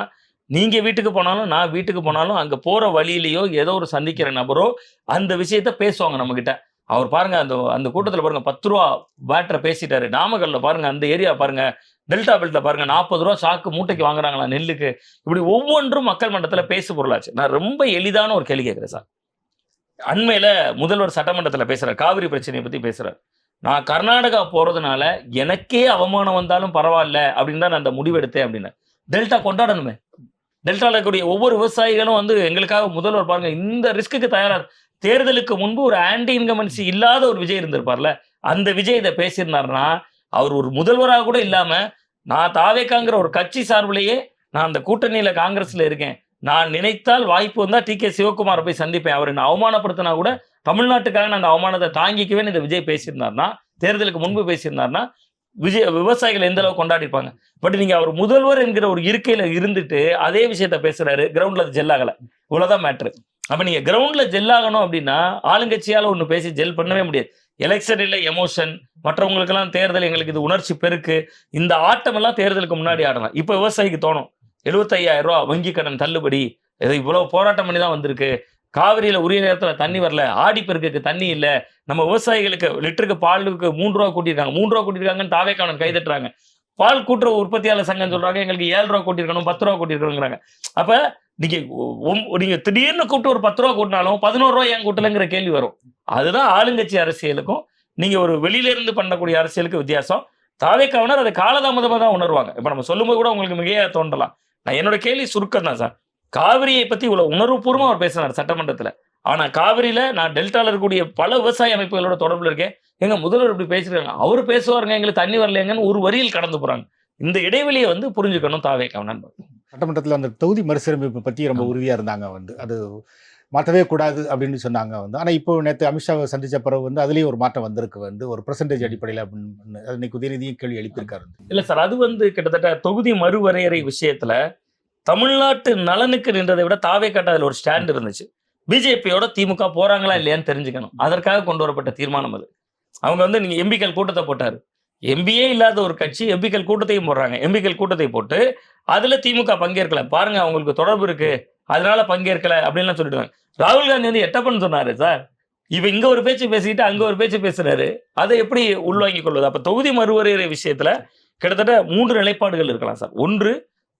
நீங்க வீட்டுக்கு போனாலும் நான் வீட்டுக்கு போனாலும் அங்க போற வழியிலேயோ ஏதோ ஒரு சந்திக்கிற நபரோ அந்த விஷயத்த பேசுவாங்க நம்ம கிட்ட. அவர் பாருங்க அந்த கூட்டத்தில் பாருங்க 10 ரூபா பேட்டரை பேசிட்டாரு. நாமக்கல்ல பாருங்க, அந்த ஏரியா பாருங்க, டெல்டா பெல்ட்ல பாருங்க 40 ரூபா சாக்கு மூட்டைக்கு வாங்குறாங்களா நெல்லுக்கு. இப்படி ஒவ்வொன்றும் மக்கள் மன்றத்தில் பேசு பொருளாச்சு. நான் ரொம்ப எளிதான ஒரு கேள்வி கேட்கிறேன் சார். அண்மையில முதல்வர் சட்டமன்றத்துல பேசுறார், காவிரி பிரச்சனையை பத்தி பேசுறார். நான் கர்நாடகா போறதுனால எனக்கே அவமானம் வந்தாலும் பரவாயில்ல அப்படின்னு தான் நான் அந்த முடிவெடுத்தேன் அப்படின்னு. டெல்டா கொண்டாடணுமே. டெல்டால இருக்கக்கூடிய ஒவ்வொரு விவசாயிகளும் வந்து எங்களுக்காக முதல்வர் பாருங்க இந்த ரிஸ்க்குக்கு தயாரா தேர்தலுக்கு முன்பு ஒரு ஆன்டி இன்கமன்சி இல்லாத ஒரு விஜய் இருந்திருப்பார்ல, அந்த விஜய் இதை பேசியிருந்தாருன்னா அவர் ஒரு முதல்வராக கூட இல்லாம நான் தாவேக்காங்கிற ஒரு கட்சி சார்பிலேயே நான் அந்த கூட்டணியில காங்கிரஸ்ல இருக்கேன், நான் நினைத்தால் வாய்ப்பு வந்தா டி.கே. சிவகுமாரை போய் சந்திப்பேன், அவரை நான் அவமானப்படுத்தினா கூட தமிழ்நாட்டுக்காக நான் அந்த அவமானத்தை தாங்கிக்குவேன் இந்த விஜய் பேசியிருந்தாருன்னா, தேர்தலுக்கு முன்பு பேசியிருந்தாருன்னா விஜய் விவசாயிகள் எந்த அளவுக்கு கொண்டாடிப்பாங்க. பட் நீங்க அவர் முதல்வர் என்கிற ஒரு இருக்கையில இருந்துட்டு அதே விஷயத்த பேசுறாரு, கிரவுண்ட்ல அது ஜெல்லாகல. இவ்வளவுதான் மேட்ரு. அப்ப நீங்க கிரவுண்ட்ல ஜெல்லாகணும் அப்படின்னா ஆளுங்கட்சியால ஒண்ணு பேசி ஜெல் பண்ணவே முடியாது. எலெக்ஷன் இல்லை எமோஷன், மற்றவங்களுக்கெல்லாம் தேர்தல் எங்களுக்கு இது உணர்ச்சி பெருக்கு, இந்த ஆட்டம் எல்லாம் தேர்தலுக்கு முன்னாடி ஆடலாம். இப்ப விவசாயிக்கு தோணும் 75,000 ரூபாய் வங்கி கடன் தள்ளுபடி, இது இவ்வளவு போராட்டம் பண்ணி தான் வந்திருக்கு, காவிரியில உரிய நேரத்துல தண்ணி வரல, ஆடி பெருக்குக்கு தண்ணி இல்ல, நம்ம விவசாயிகளுக்கு லிட்டருக்கு பாலுக்கு 3 ரூபா கூட்டியிருக்காங்க, 3 ரூபா கூட்டியிருக்காங்கன்னு தாவேக்காரன் கைதட்டுறாங்க. பால் கூட்டுறவு உற்பத்தியாளர் சங்கம் சொல்றாங்க எங்களுக்கு 7 ரூபா கூட்டியிருக்கணும், 10 ரூபா கூட்டியிருக்கணுங்கிறாங்க. அப்ப நீங்க திடீர்னு கூப்பிட்டு ஒரு 10 ரூபா கூட்டினாலும் 11 ரூபா ஏன் கூட்டலங்கிற கேள்வி வரும். அதுதான் ஆளுங்கட்சி அரசியலுக்கும் நீங்க ஒரு வெளியில இருந்து பண்ணக்கூடிய அரசியலுக்கு வித்தியாசம். தாவேக்காவினர் அதை காலதாமதமா தான் உணர்வாங்க. இப்ப நம்ம சொல்லும்போது கூட உங்களுக்கு மிகையா தோன்றலாம். நான் என்னோட கேள்வி சுருக்கம் தான் சார். காவிரியை பத்தி இவ்வளவு உணர்வுபூர்வமா அவர் பேசினார் சட்டமன்றத்துல. ஆனா காவிரியில நான் டெல்டால இருக்கக்கூடிய பல விவசாய அமைப்புகளோட தொடர்புல இருக்கேன். எங்க முதல்வர் இப்படி பேசிருக்காங்க, அவரு பேசுவாருங்க எங்களுக்கு தண்ணி வரலையங்கன்னு ஒரு வரியில் கடந்து போறாங்க. இந்த இடைவெளியை வந்து புரிஞ்சுக்கணும் தாவேக்காவினர். சட்டமன்றத்தில் அந்த தொகுதி மறுசீரமைப்பு பற்றி ரொம்ப உறுதியாக இருந்தாங்க வந்து அது மாற்றவே கூடாது அப்படின்னு சொன்னாங்க வந்து. ஆனால் இப்போ நேற்று அமித்ஷாவை சந்திச்ச பிறகு வந்து அதுலேயும் ஒரு மாற்றம் வந்திருக்கு வந்து ஒரு பெர்சன்டேஜ் அடிப்படையில் அப்படின்னு அது இன்னைக்கு உதயநிதியும் கேள்வி எழுப்பியிருக்காரு. இல்ல சார், அது வந்து கிட்டத்தட்ட தொகுதி மறுவரையறை விஷயத்துல தமிழ்நாட்டு நலனுக்கு நின்றதை விட தாவேக்காட்ட அதுல ஒரு ஸ்டாண்ட் இருந்துச்சு. பிஜேபியோட திமுக போறாங்களா இல்லையான்னு தெரிஞ்சுக்கணும், அதற்காக கொண்டு வரப்பட்ட தீர்மானம் அது. அவங்க வந்து நீங்க எம்பிக்கள் கூட்டத்தை போட்டாரு, எம்பியே இல்லாத ஒரு கட்சி எம்பிக்கள் கூட்டத்தையும் போடுறாங்க. எம்பிக்கள் கூட்டத்தை போட்டு அதுல திமுக பங்கேற்கல, பாருங்க அவங்களுக்கு தொடர்பு இருக்கு அதனால பங்கேற்கல அப்படின்லாம் சொல்லிடுவாங்க. ராகுல் காந்தி வந்து எட்டப்பன்னு சொன்னாரு சார், இவ இங்க ஒரு பேச்சு பேசிட்டு அங்க ஒரு பேச்சு பேசுறாரு, அதை எப்படி உள்வாங்கிக் கொள்வது? அப்ப தொகுதி மறுவரையறை விஷயத்துல கிட்டத்தட்ட 3 நிலைப்பாடுகள் இருக்கலாம் சார். ஒன்று,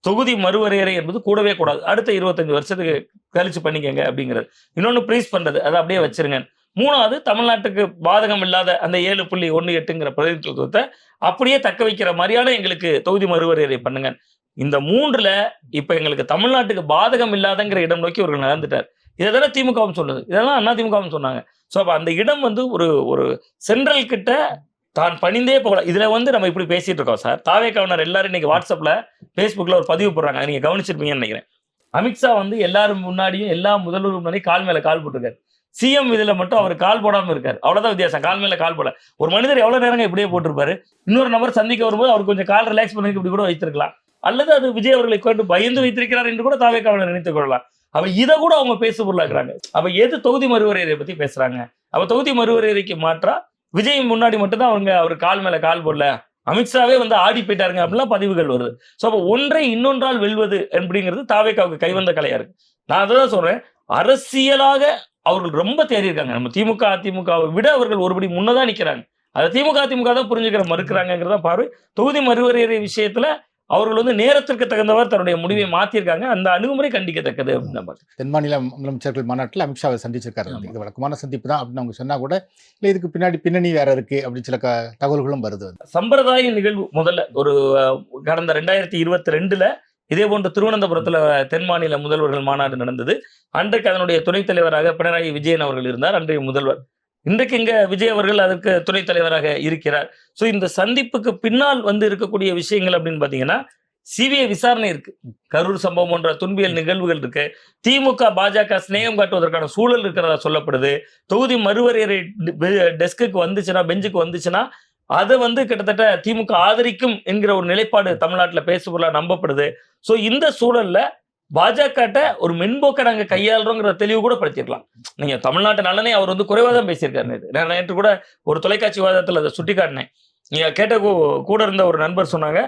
தொகுதி மறுவரையறை என்பது கூடவே கூடாது, அடுத்த 25 வருஷத்துக்கு கழிச்சு பண்ணிக்கங்க அப்படிங்கிறது. இன்னொன்னு ப்ரீஸ் பண்றது, அதை அப்படியே வச்சிருங்க. 3வது, தமிழ்நாட்டுக்கு பாதகம் இல்லாத அந்த 7.18ங்கிற பிரதிநிதித்துவத்தை அப்படியே தக்க வைக்கிற மாதிரியான எங்களுக்கு தொகுதி மறுவரையறை பண்ணுங்க. இந்த 3ல இப்ப எங்களுக்கு தமிழ்நாட்டுக்கு பாதகம் இல்லாதங்கிற இடம் நோக்கி அவர்கள் நடந்துட்டார். இதெல்லாம் திமுகவும் சொல்லுது, இதெல்லாம் அண்ணா திமுகவும் சொன்னாங்க. ஸோ அப்ப அந்த இடம் வந்து ஒரு சென்ட்ரல் கிட்ட தான் பணிந்தே போகல. இதுல வந்து நம்ம இப்படி பேசிட்டு இருக்கோம் சார். தாவேக்காவினர் எல்லாரும் இன்னைக்கு வாட்ஸ்அப்ல பேஸ்புக்ல ஒரு பதிவு போடுறாங்க, நீங்க கவனிச்சிருப்பீங்கன்னு நினைக்கிறேன். அமித்ஷா வந்து எல்லாரும் முன்னாடியும் எல்லா முதல்வர் முன்னாடி கால் மேல கால் போட்டிருக்காரு. சிஎம் இதுல மட்டும் அவர் கால் போடாம இருக்காரு, அவ்வளவுதான் வித்தியாசம். கால் மேல கால் போட ஒரு மனிதர் எவ்வளவு நேரம் இப்படியே போட்டிருப்பாரு. இன்னொரு நபர் சந்திக்க வரும்போது அவர் கொஞ்சம் கால் ரிலாக்ஸ் பண்ணி இப்படி கூட வைத்திருக்கலாம், அல்லது அது விஜய் அவர்களை கொண்டு பயந்து வைத்திருக்கிறார் என்று கூட தாவேக்காவினர் நினைத்துக் கொள்ளலாம். அப்ப இதை கூட அவங்க பேசு பொருளாக்குறாங்க. அப்ப எது தொகுதி மறுவரையறை பத்தி பேசுறாங்க? அப்ப தொகுதி மறுவரையறைக்கு மாற்றா விஜய் முன்னாடி மட்டும்தான் அவங்க அவர் கால் மேல கால் போடல, அமித்ஷாவே வந்து ஆடி போயிட்டாருங்க அப்படிலாம் பதிவுகள் வருது. ஸோ அப்போ ஒன்றை இன்னொன்றால் வெல்வது அப்படிங்கிறது தாவேக்காவுக்கு கைவந்த கலையா இருக்கு. நான் அதான் சொல்றேன், அரசியலாக அவர்கள் ரொம்ப தேறி இருக்காங்க. நம்ம திமுக அதிமுகவை விட அவர்கள் ஒருபடி முன்னதான் நிக்கிறாங்க. அதை திமுக அதிமுக தான் புரிஞ்சுக்கிற மறுக்கிறாங்கிறத பார்வை. தொகுதி மறுவரையறை விஷயத்துல அவர்கள் வந்து நேரத்திற்கு தகுந்தவர் தன்னுடைய முடிவை மாற்றியிருக்காங்க. அந்த அணுகுமுறை கண்டிக்கத்தக்கது அப்படின்னு. தென் மாநில முதலமைச்சர்கள் மாநாட்டில் அமித்ஷாவை சந்திச்சிருக்காரு. இது வழக்கமான சந்திப்பு தான் அப்படின்னு அவங்க சொன்னா கூட இல்லை இதுக்கு பின்னணி வேற இருக்கு அப்படின்னு சில தகவல்களும் வருது. சம்பிரதாய நிகழ்வு முதல்ல ஒரு கடந்த 2022ல இதே போன்று திருவனந்தபுரத்துல தென் மாநில முதல்வர்கள் மாநாடு நடந்தது. அன்றைக்கு அதனுடைய துணைத் தலைவராக பினராயி விஜயன் அவர்கள் இருந்தார், அன்றைய முதல்வர். இன்றைக்கு இங்க விஜய் அவர்கள் அதற்கு துணைத் தலைவராக இருக்கிறார். ஸோ இந்த சந்திப்புக்கு பின்னால் வந்து இருக்கக்கூடிய விஷயங்கள் அப்படின்னு பாத்தீங்கன்னா சிபிஐ விசாரணை இருக்கு, கரூர் சம்பவம் போன்ற துன்பியல் நிகழ்வுகள் இருக்கு, திமுக பாஜக சிநேகம் காட்டுவதற்கான சூழல் இருக்கிறதா சொல்லப்படுது. தொகுதி மறுவரையறை டெஸ்க்கு வந்துச்சுன்னா, பெஞ்சுக்கு வந்துச்சுன்னா அதை வந்து கிட்டத்தட்ட திமுக ஆதரிக்கும் என்கிற ஒரு நிலைப்பாடு தமிழ்நாட்டில் பேசுபொருளா நம்பப்படுது. ஸோ இந்த சூழல்ல பாஜக ஒரு மென்போக்கை நாங்க கையாளுறோங்கிற தெளிவு கூட படுத்திருக்கலாம். நீங்க தமிழ்நாட்டு நலனே அவர் வந்து குறைவா தான் பேசியிருக்காரு. நான் நேற்று கூட ஒரு தொலைக்காட்சி விவாதத்தில் அதை சுட்டி காட்டினேன். நீங்க கேட்ட கூட இருந்த ஒரு நண்பர் சொன்னாங்க,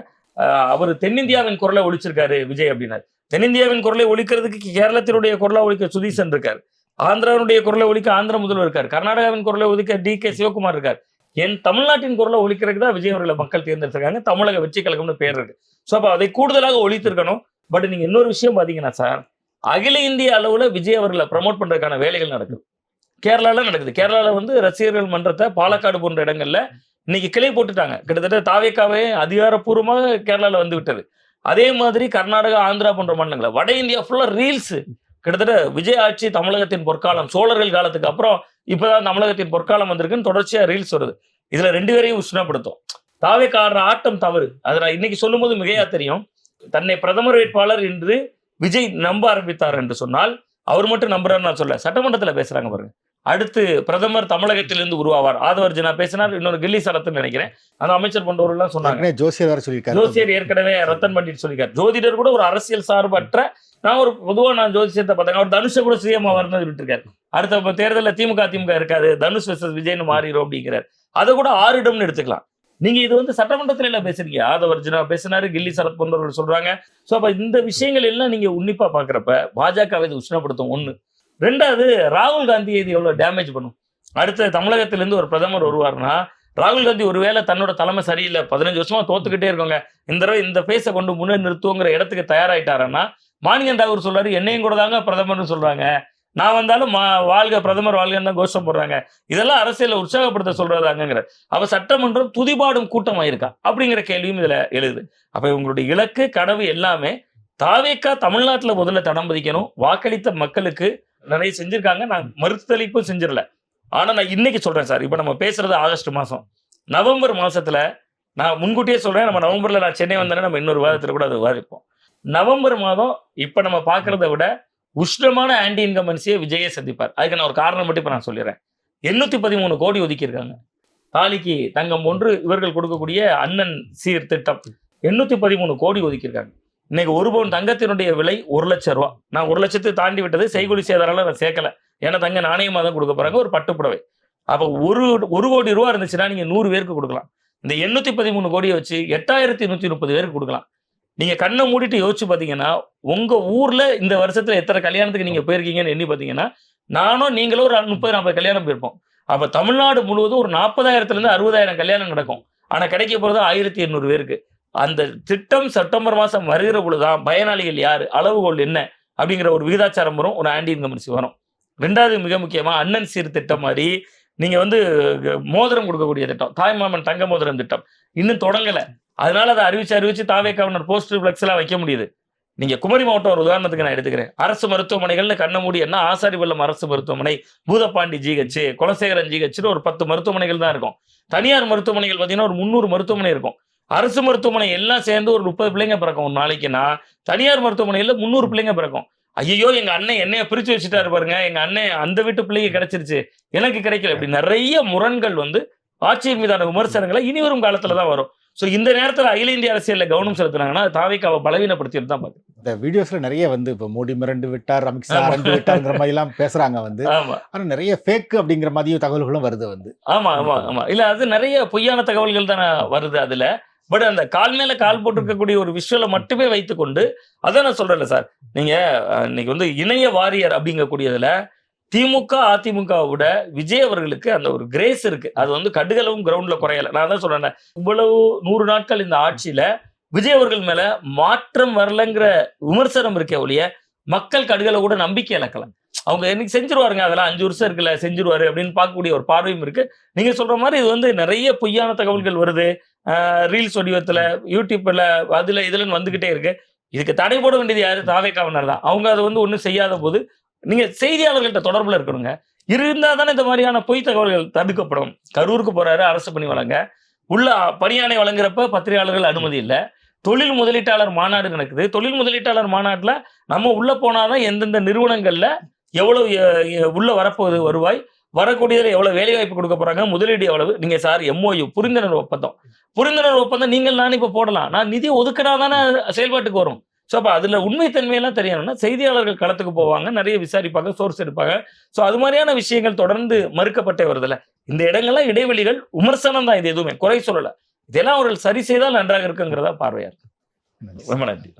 அவர் தென்னிந்தியாவின் குரலை ஒழிச்சிருக்காரு விஜய் அப்படின்னாரு. தென்னிந்தியாவின் குரலை ஒழிக்கிறதுக்கு கேரளத்தினுடைய குரலை ஒழிக்க சுதீசன் இருக்காரு, ஆந்திராவுடைய குரலை ஒழிக்க ஆந்திர முதல்வர் இருக்காரு, கர்நாடகாவின் குரலை ஒழிக்க டி.கே. சிவகுமார் இருக்கார். என் தமிழ்நாட்டின் குரலை ஒழிக்கிறதுக்கு தான் விஜய் அவர்களை மக்கள் தேர்ந்தெடுத்திருக்காங்க, தமிழக வெற்றி கழகம்னு பேர் இருக்கு. ஸோ அப்போ அதை கூடுதலாக ஒழித்திருக்கணும். பட் நீங்க இன்னொரு விஷயம் பாத்தீங்கன்னா சார், அகில இந்திய அளவுல விஜய் அவர்களை ப்ரமோட் பண்றதுக்கான வேலைகள் நடக்குது. கேரளால நடக்குது. கேரளால வந்து ரசிகர்கள் மன்றத்தை பாலக்காடு போன்ற இடங்கள்ல இன்னைக்கு கிளை போட்டுட்டாங்க. கிட்டத்தட்ட தாவேக்காவே அதிகாரப்பூர்வமாக கேரளால வந்து விட்டது. அதே மாதிரி கர்நாடகா, ஆந்திரா போன்ற மாநிலங்கள்ல வட இந்தியா ஃபுல்லா ரீல்ஸ். கிட்டத்தட்ட விஜய் ஆட்சி தமிழகத்தின் பொற்காலம், சோழர்கள் காலத்துக்கு அப்புறம் இப்பதான் தமிழகத்தின் பொற்காலம் வந்திருக்குன்னு தொடர்ச்சியா ரீல்ஸ் வருது. இதுல 2 பேரையும் உஷ்ணப்படுத்தும். தாவேக்கா ஆடுற ஆட்டம் தவறு. அதை நான் இன்னைக்கு சொல்லும்போது மிகையா தெரியும். தன்னை பிரதமர் வேட்பாளர் என்று விஜய் நம்ப ஆரம்பித்தார் என்று சொன்னால், அவர் மட்டும் நம்புறாரு நான் சொல்ல, சட்டமன்றத்தில் பேசுறாங்க பாருங்க. அடுத்து பிரதமர் தமிழகத்திலிருந்து உருவாவார். ஆதவர்ஜனா பேசினார். இன்னொரு கில்லி சரத்துன்னு நினைக்கிறேன், அந்த அமைச்சர் போன்றவர்கள் சொன்னாங்க. ஜோசியர் வேற சொல்லியிருக்காரு. ஜோசியர் ஏற்கனவே ரத்தன் பண்டிட் சொல்லியிருக்காரு. ஜோதிடர் கூட ஒரு அரசியல் சார்பற்ற, நான் ஒரு பொதுவாக நான் ஜோசியத்தை பார்த்தேன். அவர் தனுஷை கூட சுயமா வரணும்னு விட்டுருக்காரு. அடுத்த தேர்தலில் திமுக இருக்காது, தனுஷ் வெர்சஸ் விஜய்னு மாறிடும் அப்படிங்கிறார். அதை கூட 6 இடம்னு எடுத்துக்கலாம். நீங்க இது வந்து சட்டமன்றத்துல எல்லாம் பேசுறீங்க. ஆதவர்ஜனா பேசினாரு, கில்லி சரத் போன்றவர்கள் சொல்றாங்க. ஸோ அப்ப இந்த விஷயங்கள் எல்லாம் நீங்க உன்னிப்பா பாக்குறப்ப பாஜகவை இது உஷ்ணப்படுத்தும். 1. 2வது, ராகுல் காந்தியை இது எவ்வளவு டேமேஜ் பண்ணும். அடுத்த தமிழகத்திலிருந்து ஒரு பிரதமர் வருவார்னா, ராகுல் காந்தி ஒருவேளை தன்னோட தலைமை சரியில்லை, 15 வருஷமா தோத்துக்கிட்டே இருக்கோங்க, இந்த தடவை இந்த பேச கொண்டு முன்னே நிறுத்துவோங்கிற இடத்துக்கு தயாராயிட்டாருன்னா, மாணிகன் தாகூர் சொல்றாரு, என்னையும் கூட தாங்க பிரதமர்னு சொல்றாங்க, நான் வந்தாலும் வாழ்க பிரதமர் வாழ்கன்னு தான் கோஷம் போடுறாங்க, இதெல்லாம் அரசியலை உற்சாகப்படுத்த சொல்றதாங்கிற. அப்ப சட்டமன்றம் துதிபாடும் கூட்டமாயிருக்கா அப்படிங்கிற கேள்வியும் இதுல எழுது. அப்ப இவங்களுடைய இலக்கு, கனவு எல்லாமே தாவேக்கா தமிழ்நாட்டுல முதல்ல தடம் பதிக்கணும். வாக்களித்த மக்களுக்கு நிறைய செஞ்சிருக்காங்க, நான் மறுத்தளிப்பும் செஞ்சிடல. ஆனா நான் இன்னைக்கு சொல்றேன் சார், இப்ப நம்ம பேசுறது ஆகஸ்ட் மாசம், நவம்பர் மாசத்துல நான் முன்கூட்டியே சொல்றேன், நம்ம நவம்பர்ல நான் சென்னை வந்தேன்னா நம்ம இன்னொரு வாரத்துல கூட அது விவாதிப்போம். நவம்பர் மாதம் இப்ப நம்ம பாக்குறத விட உஷ்ணமான ஆன்டி இன்கம்பன்சியை விஜயை சந்திப்பார். அதுக்கு நான் ஒரு காரணம் மட்டும் இப்ப நான் சொல்லிடுறேன். 813 கோடி ஒதுக்கி இருக்காங்க. தாலிக்கு தங்கம் ஒன்று இவர்கள் கொடுக்கக்கூடிய அண்ணன் சீர் திட்டம் 813 கோடி ஒதுக்கி இருக்காங்க. இன்னைக்கு 1 பவுன் தங்கத்தினுடைய விலை 1 லட்சம் ரூபா. நான் 1 லட்சத்தை தாண்டி விட்டது, செய்கூலி சேதாரம் நான் சேர்க்கல. ஏன்னா தங்க நாணயமாக தான் கொடுக்க போறாங்க, ஒரு பட்டுப்புடவை. அப்போ 1 கோடி ரூபா இருந்துச்சுன்னா நீங்க 100 பேருக்கு கொடுக்கலாம். இந்த 813 கோடியை வச்சு 8130 பேருக்கு கொடுக்கலாம். நீங்க கண்ணை மூடிட்டு யோசிச்சு பாத்தீங்கன்னா, உங்க ஊர்ல இந்த வருஷத்துல எத்தனை கல்யாணத்துக்கு நீங்க போயிருக்கீங்கன்னு எண்ணி பாத்தீங்கன்னா, நானும் நீங்களும் ஒரு 30-40 கல்யாணம் போயிருப்போம். அப்ப தமிழ்நாடு முழுவதும் ஒரு 40,000 60,000 கல்யாணம் நடக்கும். ஆனா கிடைக்க போறது 1800 பேருக்கு. அந்த திட்டம் செப்டம்பர் மாசம் வருகிற பொழுதுதான் பயனாளிகள் யாரு, அளவுகோல் என்ன அப்படிங்கிற ஒரு விகிதாச்சாரம் வரும், ஒரு ஆன்டி இன்கம்பன்சி வரும். 2வது மிக முக்கியமா அண்ணன் சீர் திட்டம் மாதிரி நீங்க வந்து மோதிரம் கொடுக்கக்கூடிய திட்டம், தாய்மாமன் தங்க மோதிரம் திட்டம் இன்னும் தொடங்கல. அதனால அதை அறிவிச்சு தாவேக்காவினர் போஸ்டர் பிளக்ஸ் எல்லாம் வைக்க முடியுது. நீங்க குமரி மாவட்டம் ஒரு உதாரணத்துக்கு நான் எடுத்துக்கிறேன். அரசு மருத்துவமனைகள்னு கண்ண மூடி என்ன, ஆசாரிபள்ளம் அரசு மருத்துவமனை, பூதப்பாண்டி ஜிஹெச், குலசேகரன் ஜிஹெச்னு ஒரு 10 மருத்துவமனைகள் தான் இருக்கும். தனியார் மருத்துவமனைகள் பார்த்தீங்கன்னா ஒரு 300 மருத்துவமனை இருக்கும். அரசு மருத்துவமனை எல்லாம் சேர்ந்து ஒரு 30 பிள்ளைங்க பிறக்கும் ஒரு நாளைக்குன்னா, தனியார் மருத்துவமனையில் 300 பிள்ளைங்க பிறக்கும். ஐயோ எங்க அண்ணன் என்னைய பிரிச்சு வச்சுட்டாரு பாருங்க, எங்க அண்ணன் அந்த வீட்டு பிள்ளைங்க கிடைச்சிருச்சு, எனக்கு கிடைக்கல, இப்படி நிறைய முரண்கள் வந்து ஆட்சியின் மீதான விமர்சனங்களை இனி வரும் காலத்துல தான் வரும். ஸோ இந்த நேரத்தில் அகில இந்திய அரசியல்ல கவனம் செலுத்துனாங்கன்னா தாவேக்காவை பலவீனப்படுத்திட்டு தான் பார்த்து. இந்த வீடியோஸ்ல நிறைய வந்து இப்போ மோடி மிரண்டு விட்டார், அமித்ஷா அரண்டு விட்டார்ங்கிற மாதிரி எல்லாம் பேசுறாங்க வந்து. ஆனா நிறைய ஃபேக் அப்படிங்கிற மாதிரியும் தகவல்களும் வருது வந்து. ஆமா ஆமா ஆமா இல்ல, அது நிறைய பொய்யான தகவல்கள் தானே வருது அதுல. பட் அந்த கால் மேல கால் போட்டிருக்கக்கூடிய ஒரு விஷுவலை மட்டுமே வைத்துக்கொண்டு, அதான் நான் சொல்றேன்ல சார், நீங்க இன்னைக்கு வந்து இணைய வாரியர் அப்படிங்கக்கூடியதுல திமுக அதிமுகவை விட விஜய் அவர்களுக்கு அந்த ஒரு கிரேஸ் இருக்கு. அது வந்து கடுகளவும் கிரவுண்ட்ல குறையல. நான் தான் சொல்றேன், இவ்வளவு 100 நாட்கள் இந்த ஆட்சியில விஜய் அவர்கள் மேல மாற்றம் வரலங்கிற விமர்சனம் இருக்கே ஒழிய மக்கள் கடுகளை கூட நம்பிக்கை இழக்கலாம். அவங்க என்னைக்கு செஞ்சிருவாருங்க, அதெல்லாம் 5 வருஷம் இருக்குல்ல செஞ்சிருவாரு அப்படின்னு பார்க்கக்கூடிய ஒரு பார்வையும் இருக்கு. நீங்க சொல்ற மாதிரி இது வந்து நிறைய பொய்யான தகவல்கள் வருது, ரீல்ஸ் வடிவத்துல, யூடியூப்ல, அதுல இதுலன்னு வந்துகிட்டே இருக்கு. இதுக்கு தடை போட வேண்டியது யாரு, தாவேக்காவினர் தான். அவங்க அதை வந்து ஒன்றும் செய்யாத போது நீங்க செய்தியாளர்கள்ட்ட தொடர்புல இருக்கணுங்க. இருந்தா தானே இந்த மாதிரியான பொய் தகவல்கள் தடுக்கப்படும். கரூருக்கு போறாரு, அரசு பணி வழங்க, உள்ள பணியாணை வழங்குறப்ப பத்திரிகையாளர்கள் அனுமதி இல்லை. தொழில் முதலீட்டாளர் மாநாடு நடக்குது. தொழில் முதலீட்டாளர் மாநாட்டில் நம்ம உள்ள போனாதான் எந்தெந்த நிறுவனங்கள்ல எவ்வளவு உள்ள வரப்போகுது வருவாய், வரக்கூடியதில் எவ்வளவு வேலை வாய்ப்பு கொடுக்க போறாங்க, முதலீடு எவ்வளவு. நீங்க சார் MOU புரிந்துணர்வு ஒப்பந்தம் நீங்கள் நானும் இப்ப போடலாம், நான் நிதி ஒதுக்கினாதானே செயல்பாட்டுக்கு வரும். ஸோ அப்போ அதில் உண்மைத்தன்மையெல்லாம் தெரியணும்னா செய்தியாளர்கள் களத்துக்கு போவாங்க, நிறைய விசாரிப்பாங்க, சோர்ஸ் எடுப்பாங்க. ஸோ அது மாதிரியான விஷயங்கள் தொடர்ந்து மறுக்கப்பட்டே வருதுல்ல. இந்த இடங்கள்லாம் இடைவெளிகள் விமர்சனம் தான், இது எதுவுமே குறை சொல்லலை. இதெல்லாம் அவர்கள் சரி செய்தால் நன்றாக இருக்குங்கிறதா பார்வையா இருக்கு. ரொம்ப நன்றி.